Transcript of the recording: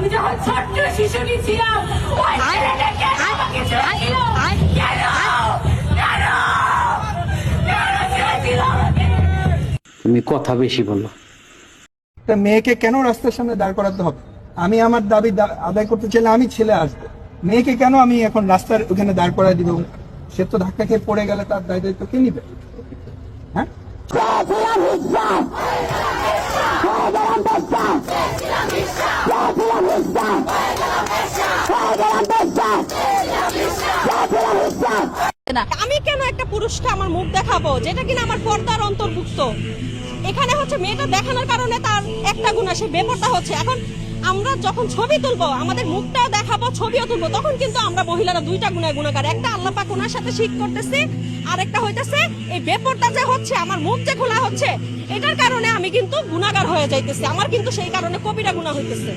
আমি যখন ছোট্ট শিশু ছিলাম ওই ছেলেটা কেন আমাকে ছেড়েছিল? কেন? কেন? কেন ছেড়েছিল আমাকে? তুমি কথা বেশি বলো। একটা মেয়েকে কেন রাস্তার সামনে দাঁড় করাতে হবে? আমি আমার দাবি আদায় করতে চাইলে আমি ছেলে আসবো, মেয়েকে কেন আমি এখন রাস্তার ওখানে দাঁড় করায় দিব? সে তো ধাক্কা খেয়ে পড়ে গেলে তার দায়িত্ব কে নিবে? হ্যাঁ, আমি কেন একটা পুরুষকে আমার মুখ দেখাবো যেটা কিনা আমার পর্দার অন্তর্ভুক্ত? এখানে হচ্ছে মেয়েটা দেখানোর কারণে তার একটা গুণা, সে বেপরদা হচ্ছে। এখন আমরা যখন ছবি তুলবো, আমাদের মুখটাও দেখাবো, ছবিও তুলবো, তখন কিন্তু আমরা মহিলারা দুইটা গুণায় গুণাকার। একটা আল্লাহ পাক ওনার সাথে শিখ করতেছি, আর একটা হইতেছে এই বেপরদা যে হচ্ছে, আমার মুখ যে খোলা হচ্ছে, এটার কারণে আমি কিন্তু গুণাগার হয়ে যাইতেছি। আমার কিন্তু সেই কারণে কবিরা গুণা হইতেছে।